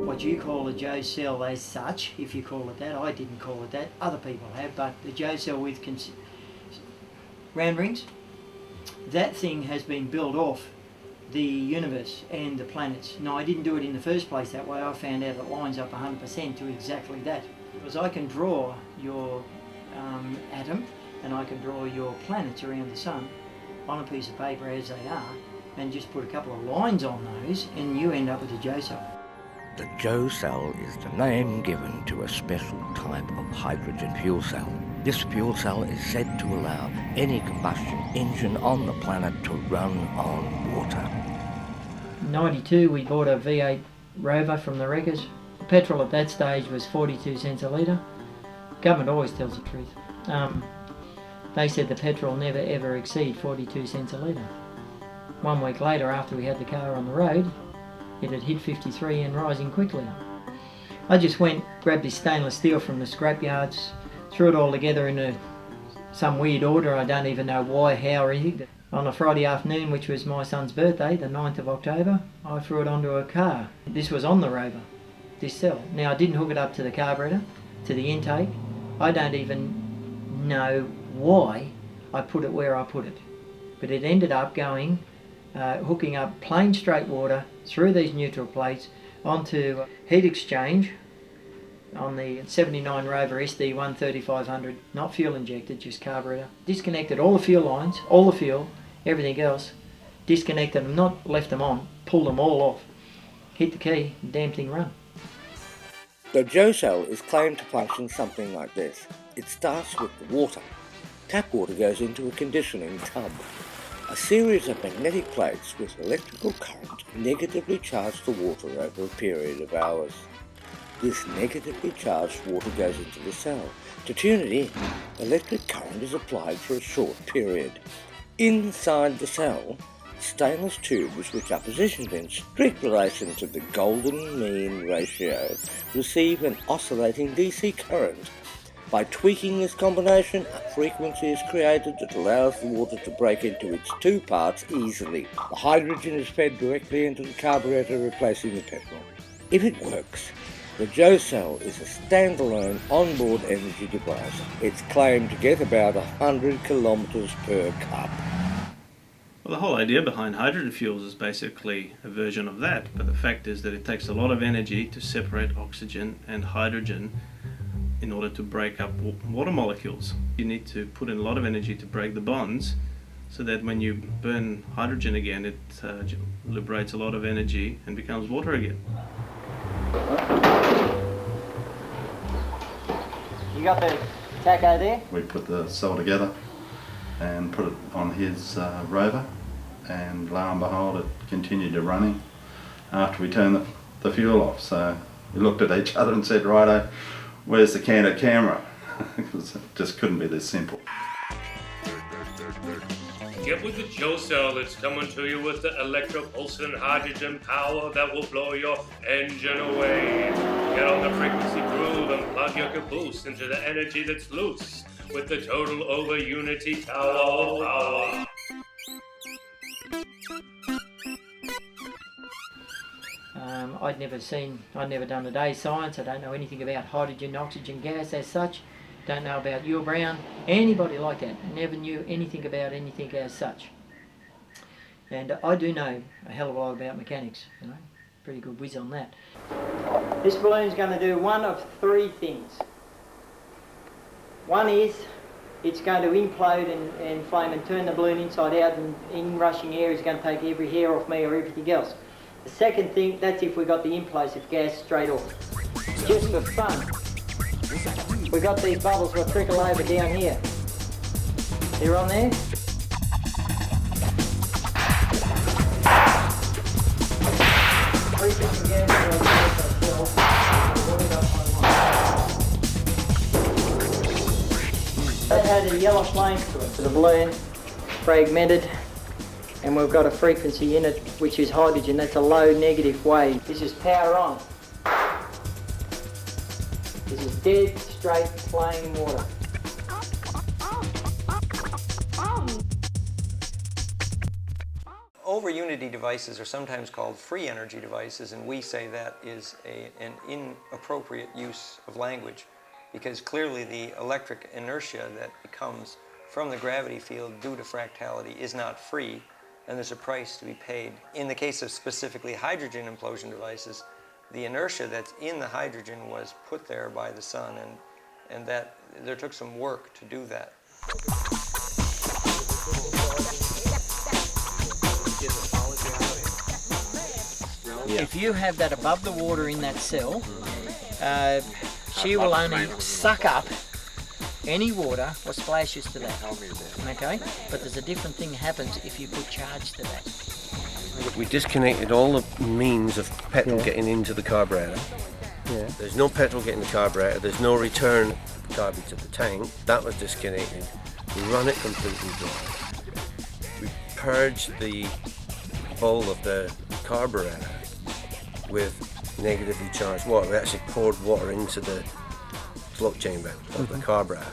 What you call a Joe cell as such, if you call it that, I didn't call it that, other people have, but the Joe cell with round rings, that thing has been built off the universe and the planets. No, I didn't do it in the first place that way. I found out it lines up 100% to exactly that. Because I can draw your atom and I can draw your planets around the sun on a piece of paper as they are and just put a couple of lines on those and you end up with a Joe cell. The Joe cell is the name given to a special type of hydrogen fuel cell. This fuel cell is said to allow any combustion engine on the planet to run on water. In '92 we bought a V8 Rover from the wreckers. Petrol at that stage was 42 cents a litre. Government always tells the truth. They said the petrol never ever exceed 42 cents a litre. 1 week later, after we had the car on the road, it had hit 53 and rising quickly. I just went, grabbed this stainless steel from the scrapyards, threw it all together in some weird order. I don't even know why, how or anything. On a Friday afternoon, which was my son's birthday, the 9th of October, I threw it onto a car. This was on the Rover, this cell. Now I didn't hook it up to the carburetor, to the intake. I don't even know why I put it where I put it. But it ended up going, hooking up plain straight water through these neutral plates onto heat exchange on the 79 Rover SD 13500, not fuel injected, just carburetor. Disconnected all the fuel lines, all the fuel, everything else. Disconnected them, not left them on, pulled them all off. Hit the key, damn thing run. The Joe cell is claimed to function something like this. It starts with the water. Tap water goes into a conditioning tub. A series of magnetic plates with electrical current negatively charge the water over a period of hours. This negatively charged water goes into the cell. To tune it in, electric current is applied for a short period. Inside the cell, stainless tubes which are positioned in strict relation to the golden mean ratio receive an oscillating DC current. By tweaking this combination, a frequency is created that allows the water to break into its two parts easily. The hydrogen is fed directly into the carburetor, replacing the petrol. If it works, the Joe cell is a standalone onboard energy device. It's claimed to get about 100 kilometres per cup. Well, the whole idea behind hydrogen fuels is basically a version of that, but the fact is that it takes a lot of energy to separate oxygen and hydrogen in order to break up water molecules. You need to put in a lot of energy to break the bonds so that when you burn hydrogen again, it liberates a lot of energy and becomes water again. You got the taco there? We put the cell together and put it on his Rover, and lo and behold, it continued to running after we turned the fuel off. So we looked at each other and said, righto, where's the candid camera? Because it just couldn't be this simple. Get with the Joe cell, it's coming to you with the electropulsing hydrogen power that will blow your engine away. Get on the frequency groove and plug your caboose into the energy that's loose with the total over unity tower power. I'd never done a day's science. I don't know anything about hydrogen, oxygen gas as such. Don't know about Ewell Brown, anybody like that. Never knew anything about anything as such. And I do know a hell of a lot about mechanics, you know, pretty good whiz on that. This balloon's going to do one of three things. One is it's going to implode and flame and turn the balloon inside out, and in-rushing air is going to take every hair off me or everything else. The second thing, that's if we got the implosive gas straight off. Just for fun, we got these bubbles that trickle over down here. They're on there. frequency again, that had a yellow flame to it. The blue fragmented, and we've got a frequency in it which is hydrogen. That's a low negative wave. This is power on. This is dead, straight, plain water. Over-unity devices are sometimes called free energy devices, and we say that is an inappropriate use of language, because clearly the electric inertia that comes from the gravity field due to fractality is not free, and there's a price to be paid. In the case of specifically hydrogen implosion devices, the inertia that's in the hydrogen was put there by the sun, and that there took some work to do that. Yeah. If you have that above the water in that cell, she will only suck up any water or splashes to that. Okay? But there's a different thing happens if you put charge to that. We disconnected all the means of petrol getting into the carburetor. Yeah. There's no petrol getting the carburetor, there's no return carby to the tank. That was disconnected. We run it completely dry. We purged the bowl of the carburetor with negatively charged water. We actually poured water into the float chamber of the carburetor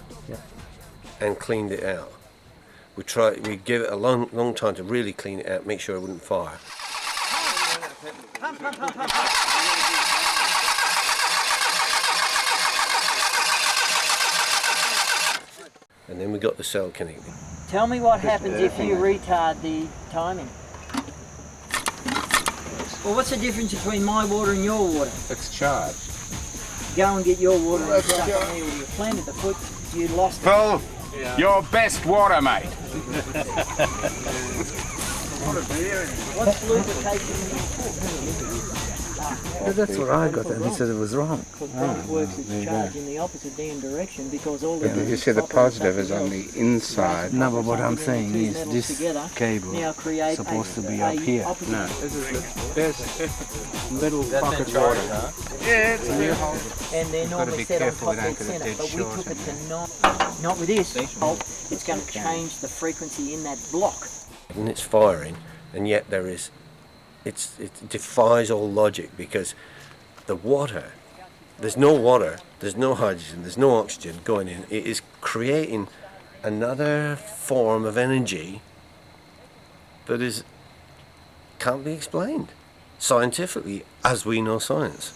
and cleaned it out. We give it a long time to really clean it out, make sure it wouldn't fire. And then we got the cell connected. Tell me what happens if you retard the timing. Well, what's the difference between my water and your water? It's charged. Go and get your water and stuff on there where you planted the foot, you lost it. Phil, your best water, mate. What's lubrication in your foot? That's what I got, and he said it was wrong. That works its charge in the opposite damn direction because all the... You said the positive is on the inside. No, but what I'm saying is this cable is supposed to be up here. No, this is the best little pocket water, huh? Yeah, it's a new hole. And they're normally set on top dead centre, but we took it to not with this. It's going to change the frequency in that block. And it's firing, and yet there is... It defies all logic, because the water, there's no water, there's no hydrogen, there's no oxygen going in. It is creating another form of energy that can't be explained scientifically as we know science.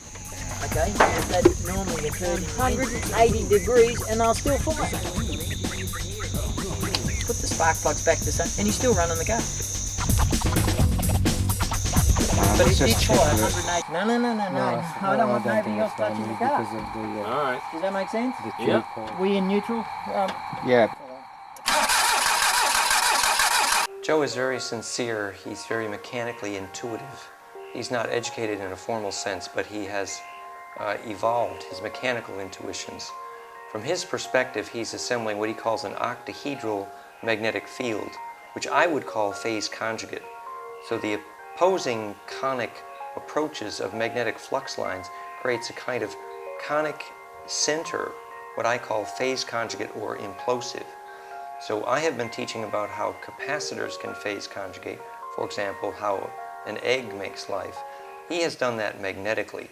Okay, that normally occurs 180 degrees and they'll still fire. Put the spark plugs back to sun and you're still running the car. But it did fire 180. No. I don't want nobody else touching the car. Alright. Does that make sense? Yeah. We in neutral? Yeah. Joe is very sincere. He's very mechanically intuitive. He's not educated in a formal sense, but he has evolved his mechanical intuitions. From his perspective, he's assembling what he calls an octahedral magnetic field, which I would call phase conjugate. So the opposing conic approaches of magnetic flux lines creates a kind of conic center, what I call phase conjugate or implosive. So I have been teaching about how capacitors can phase conjugate, for example, how an egg makes life. He has done that magnetically.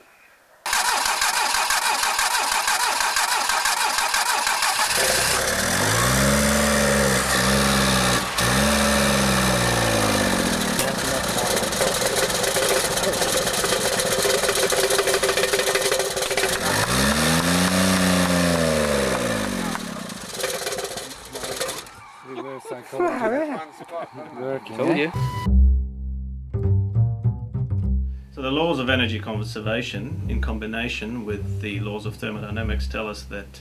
So the laws of energy conservation in combination with the laws of thermodynamics tell us that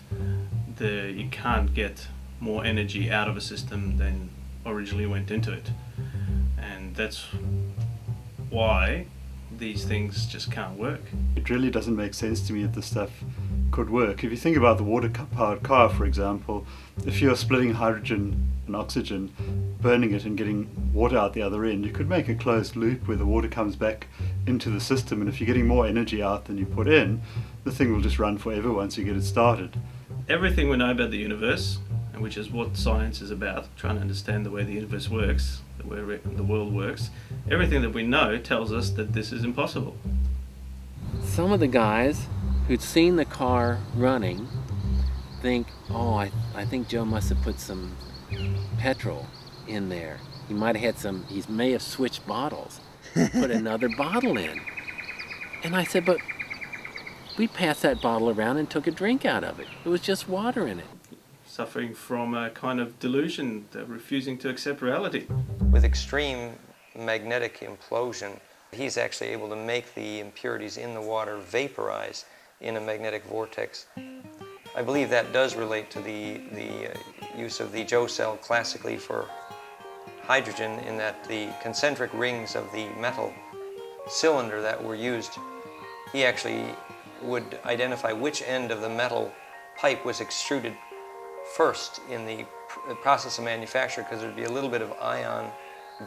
you can't get more energy out of a system than originally went into it. And that's why these things just can't work. It really doesn't make sense to me that this stuff could work. If you think about the water-powered car, for example, if you're splitting hydrogen and oxygen, burning it and getting water out the other end, you could make a closed loop where the water comes back into the system, and if you're getting more energy out than you put in, the thing will just run forever once you get it started. Everything we know about the universe, which is what science is about, trying to understand the way the universe works, the way the world works, everything that we know tells us that this is impossible. Some of the guys who'd seen the car running think, oh, I think Joe must have put some petrol in there. He might have had some, he may have switched bottles, put another bottle in. And I said, but we passed that bottle around and took a drink out of it. It was just water in it. Suffering from a kind of delusion, refusing to accept reality. With extreme magnetic implosion, he's actually able to make the impurities in the water vaporize in a magnetic vortex. I believe that does relate to the use of the Joe cell classically for hydrogen, in that the concentric rings of the metal cylinder that were used, he actually would identify which end of the metal pipe was extruded first in the process of manufacture, because there'd be a little bit of ion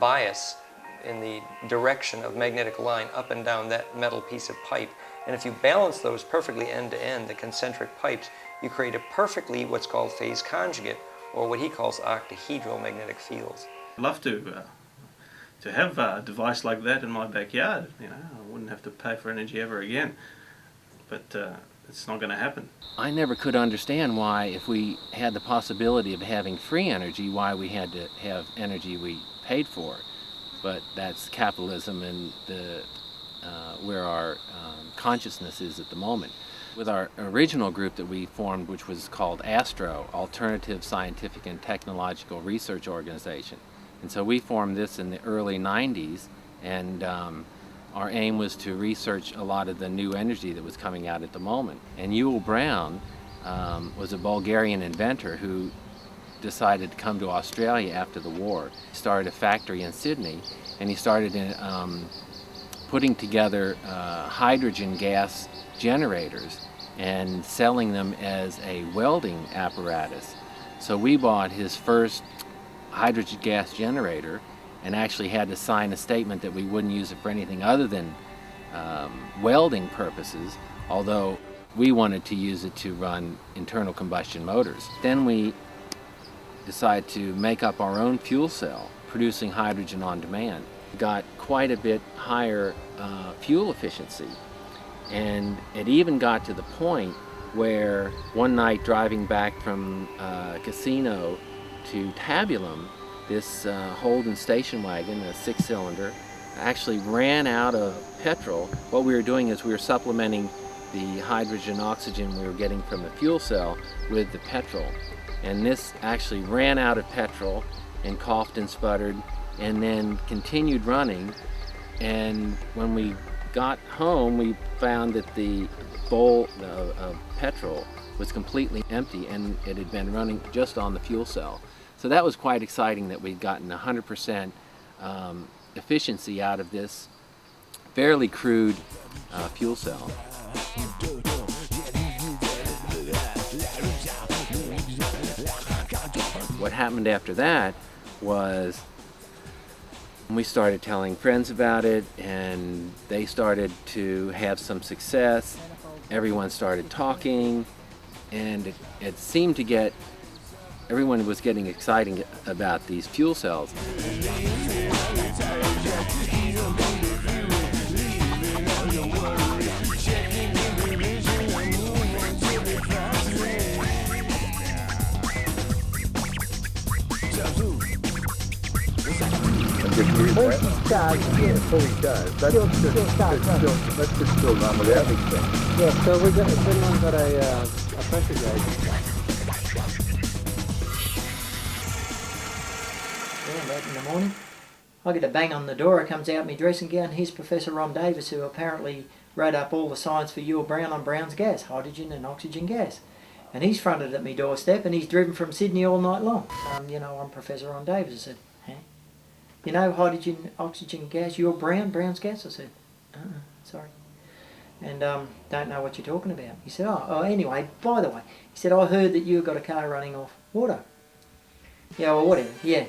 bias in the direction of magnetic line up and down that metal piece of pipe. And if you balance those perfectly end to end, the concentric pipes, you create a perfectly what's called phase conjugate, or what he calls octahedral magnetic fields. I'd love to have a device like that in my backyard. You know, I wouldn't have to pay for energy ever again. But it's not going to happen. I never could understand why, if we had the possibility of having free energy, why we had to have energy we paid for. But that's capitalism and where our consciousness is at the moment. With our original group that we formed, which was called ASTRO, Alternative Scientific and Technological Research Organization. And so we formed this in the early 90s, and our aim was to research a lot of the new energy that was coming out at the moment. And Yul Brown was a Bulgarian inventor who decided to come to Australia after the war. He started a factory in Sydney, and he started putting together hydrogen gas generators and selling them as a welding apparatus. So we bought his first hydrogen gas generator and actually had to sign a statement that we wouldn't use it for anything other than welding purposes, although we wanted to use it to run internal combustion motors. Then we decided to make up our own fuel cell, producing hydrogen on demand. Got quite a bit higher fuel efficiency, and it even got to the point where one night driving back from Casino to Tabulum, this Holden station wagon, a 6-cylinder, actually ran out of petrol. What we were doing is we were supplementing the hydrogen oxygen we were getting from the fuel cell with the petrol. And this actually ran out of petrol and coughed and sputtered and then continued running. And when we got home, we found that the bowl of petrol was completely empty and it had been running just on the fuel cell. So that was quite exciting that we'd gotten 100% efficiency out of this fairly crude fuel cell. What happened after that was we started telling friends about it, and they started to have some success. Everyone started talking, and it seemed to get, everyone was getting excited about these fuel cells. Fully charged, yeah. Fully charged. That's just still run without anything. Yeah, so we've anyone got a pressure gauge? Yeah, back in the morning, I get a bang on the door. It comes out my dressing gown. Here's Professor Ron Davis, who apparently wrote up all the science for Yul Brown on Brown's gas, hydrogen and oxygen gas. And he's fronted at my doorstep, and he's driven from Sydney all night long. You know, I'm Professor Ron Davis. I said, huh? You know hydrogen, oxygen gas, Yul Brown's gas? I said, Sorry. And don't know what you're talking about. He said, oh, anyway, by the way, he said, I heard that you got a car running off water. Yeah, well, whatever. Yeah,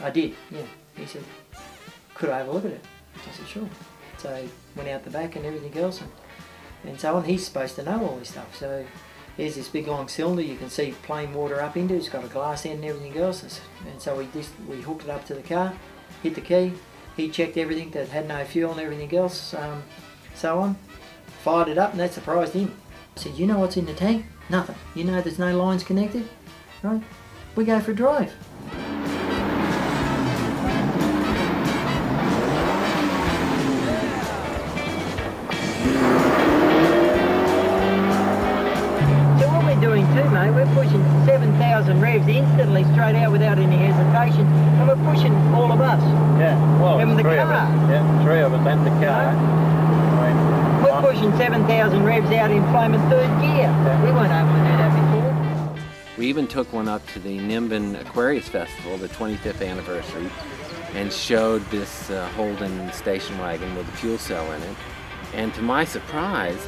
I did. Yeah. He said, could I have a look at it? I said, sure. So went out the back and everything else and so on. He's supposed to know all this stuff. So there's this big long cylinder you can see plain water up into. It's got a glass end and everything else. And so we hooked it up to the car, hit the key. He checked everything that had no fuel and everything else, so on. Fired it up and that surprised him. I said, you know what's in the tank? Nothing. You know there's no lines connected? Right? We go for a drive. So what we're doing too, mate, we're pushing 7,000 revs instantly straight out without any hesitation, and we're pushing all of us. Yeah, well, and the three car. of us. Yeah, three of us and the car. We're pushing 7,000 revs out in flaming third gear. Yeah. We weren't able to do that before. We even took one up to the Nimbin Aquarius Festival, the 25th anniversary, and showed this Holden station wagon with a fuel cell in it. And to my surprise,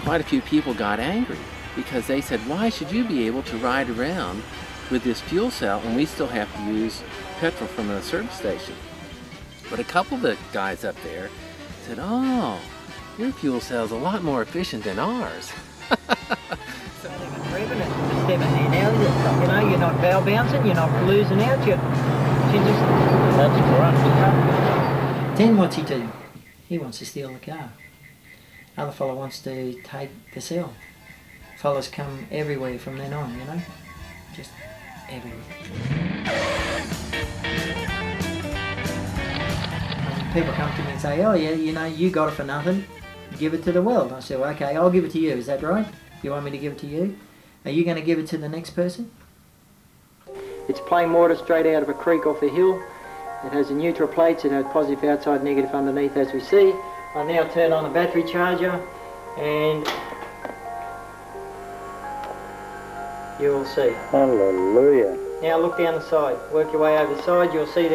quite a few people got angry because they said, why should you be able to ride around with this fuel cell and we still have to use petrol from a service station? But a couple of the guys up there said, oh, your fuel cell's a lot more efficient than ours. You know, you're not bow bouncing, you're not losing out, That's correct. Then what's he do? He wants to steal the car. Other fellow wants to take the cell. Fellas come everywhere from then on, you know? Just everywhere. And people come to me and say, oh yeah, you know, you got it for nothing. Give it to the world. I said, well, okay, I'll give it to you. Is that right? You want me to give it to you? Are you going to give it to the next person? It's plain water straight out of a creek off a hill. It has the neutral plates. It has positive outside, negative underneath, as we see. I now turn on the battery charger, and you will see. Hallelujah. Now look down the side. Work your way over the side. You'll see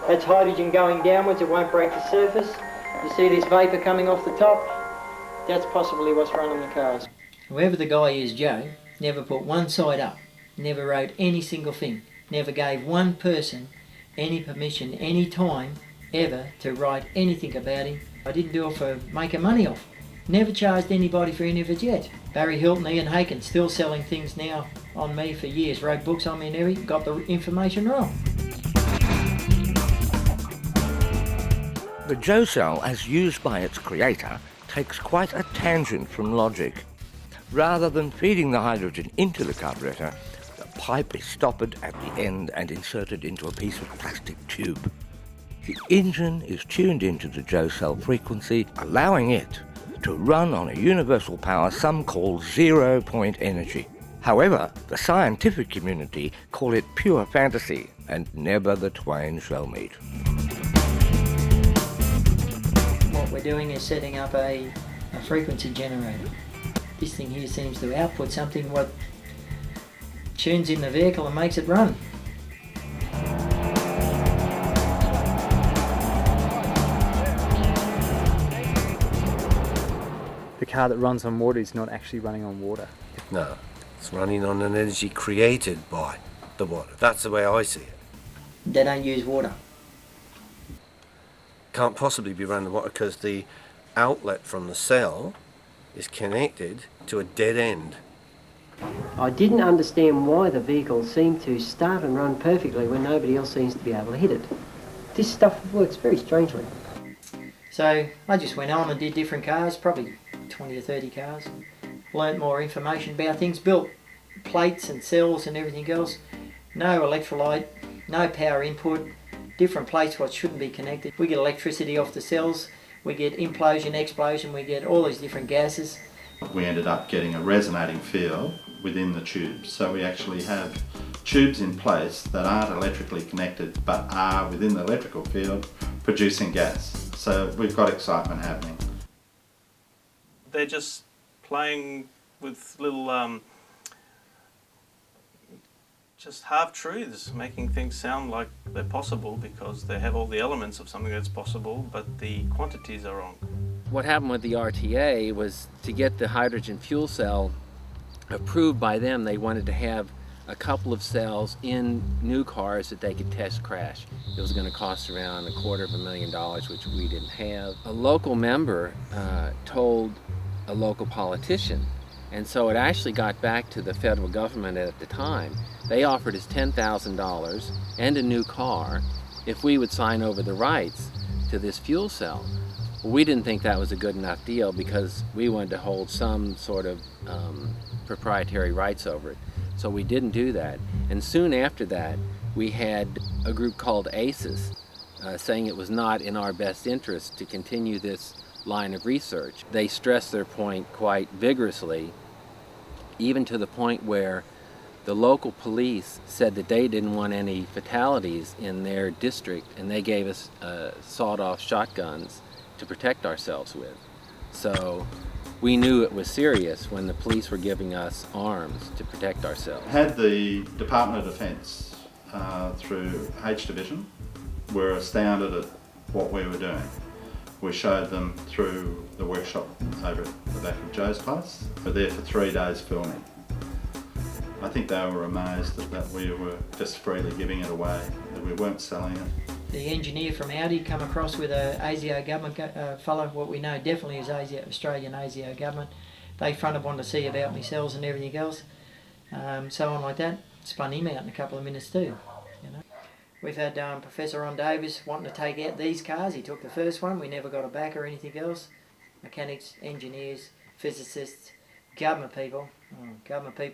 that's hydrogen going downwards. It won't break the surface. You see this vapour coming off the top? That's possibly what's running the cars. Whoever the guy is, Joe, never put one side up, never wrote any single thing, never gave one person any permission, any time, ever, to write anything about him. I didn't do it for making money off. Never charged anybody for any of it yet. Barry Hilton, Ian Haken, still selling things now on me for years, wrote books on me and everything, got the information wrong. The Joe cell, as used by its creator, takes quite a tangent from logic. Rather than feeding the hydrogen into the carburetor, the pipe is stopped at the end and inserted into a piece of plastic tube. The engine is tuned into the Joe cell frequency, allowing it to run on a universal power some call 0-point energy. However, the scientific community call it pure fantasy, and never the twain shall meet. What we're doing is setting up a frequency generator. This thing here seems to output something what tunes in the vehicle and makes it run. The car that runs on water is not actually running on water. No, it's running on an energy created by the water. That's the way I see it. They don't use water. Can't possibly be running water because the outlet from the cell is connected to a dead end. I didn't understand why the vehicle seemed to start and run perfectly when nobody else seems to be able to hit it. This stuff works very strangely. So I just went on and did different cars, probably 20 or 30 cars, learnt more information about things, built plates and cells and everything else, no electrolyte, no power input, different plates what shouldn't be connected. We get electricity off the cells, we get implosion, explosion, we get all these different gases. We ended up getting a resonating field within the tubes, so we actually have tubes in place that aren't electrically connected but are within the electrical field producing gas. So we've got excitement happening. They're just playing with little just half-truths, making things sound like they're possible because they have all the elements of something that's possible, but the quantities are wrong. what happened with the RTA was to get the hydrogen fuel cell approved by them, they wanted to have a couple of cells in new cars that they could test crash. It was going to cost around $250,000, which we didn't have. A local member told a local politician, and so it actually got back to the federal government at the time. They offered us $10,000 and a new car if we would sign over the rights to this fuel cell. Well, we didn't think that was a good enough deal because we wanted to hold some sort of proprietary rights over it. So we didn't do that. And soon after that, we had a group called ACES saying it was not in our best interest to continue this line of research. They stressed their point quite vigorously, even to the point where the local police said that they didn't want any fatalities in their district, and they gave us sawed-off shotguns to protect ourselves with. So we knew it was serious when the police were giving us arms to protect ourselves. Had the Department of Defence through H Division were astounded at what we were doing. We showed them through the workshop over at the back of Joe's place. We were there for 3 days filming. I think they were amazed that we were just freely giving it away, that we weren't selling it. The engineer from Audi come across with a ASIO government fellow, what we know definitely is Australian ASIO government. They fronted, wanted to see about me cells and everything else, so on like that. Spun him out in a couple of minutes too. You know, we've had Professor Ron Davis wanting to take out these cars. He took the first one. We never got it back or anything else. Mechanics, engineers, physicists, government people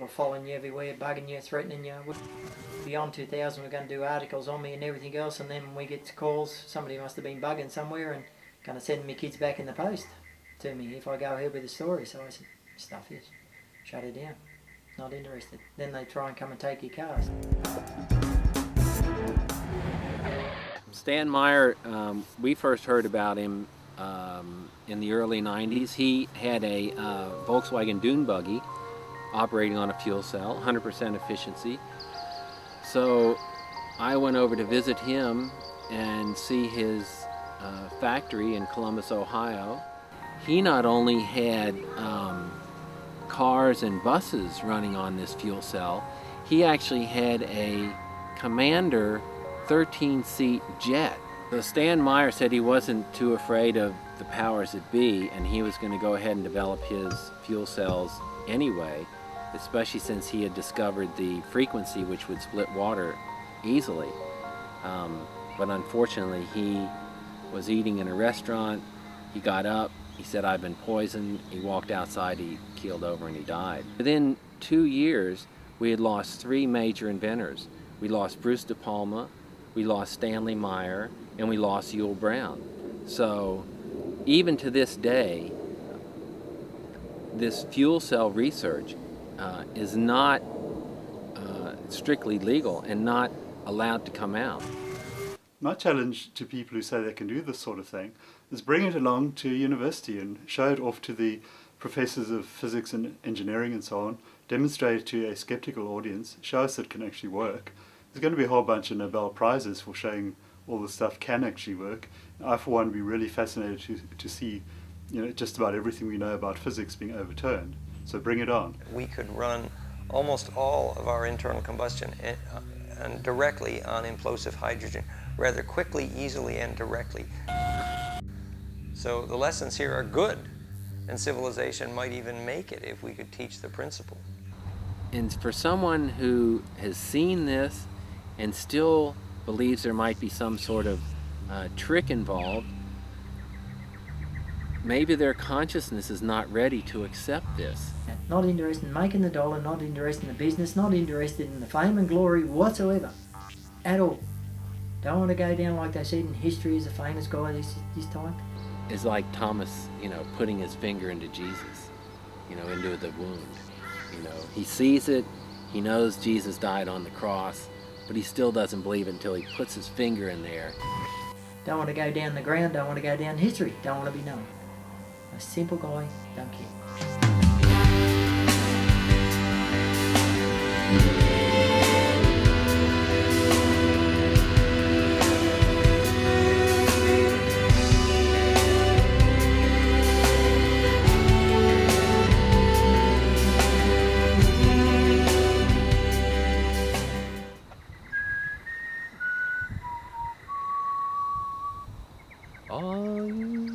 following you everywhere, bugging you, threatening you. Beyond 2000 we're going to do articles on me and everything else, and then when we get calls, somebody must have been bugging somewhere and going to send me kids back in the post to me if I go ahead with the story. So I said, stuff it, shut it down, not interested. Then they try and come and take your cars. Stan Meyer, we first heard about him in the early 90s. He had a Volkswagen dune buggy operating on a fuel cell, 100% efficiency. So I went over to visit him and see his factory in Columbus, Ohio. He not only had cars and buses running on this fuel cell, he actually had a Commander 13-seat jet. So Stan Meyer said he wasn't too afraid of the powers that be, and he was going to go ahead and develop his fuel cells anyway, especially since he had discovered the frequency which would split water easily. But unfortunately, he was eating in a restaurant. He got up, he said, "I've been poisoned." He walked outside, he keeled over, and he died. Within 2 years, we had lost 3 major inventors. We lost Bruce De Palma, we lost Stanley Meyer, and we lost Yule Brown. So even to this day, this fuel cell research is not strictly legal and not allowed to come out. My challenge to people who say they can do this sort of thing is bring it along to university and show it off to the professors of physics and engineering and so on, demonstrate it to a skeptical audience, show us it can actually work. There's going to be a whole bunch of Nobel Prizes for showing all the stuff can actually work. I, for one, would be really fascinated to see, you know, just about everything we know about physics being overturned. So bring it on. We could run almost all of our internal combustion and directly on implosive hydrogen, rather quickly, easily, and directly. So the lessons here are good, and civilization might even make it if we could teach the principle. And for someone who has seen this and still believes there might be some sort of trick involved, maybe their consciousness is not ready to accept this. Not interested in making the dollar, not interested in the business, not interested in the fame and glory whatsoever, at all. Don't want to go down, like they said in history, as a famous guy this time. It's like Thomas, putting his finger into Jesus, into the wound. He sees it, he knows Jesus died on the cross, but he still doesn't believe it until he puts his finger in there. Don't want to go down the ground, don't want to go down history, don't want to be known. A simple guy, don't care. Are you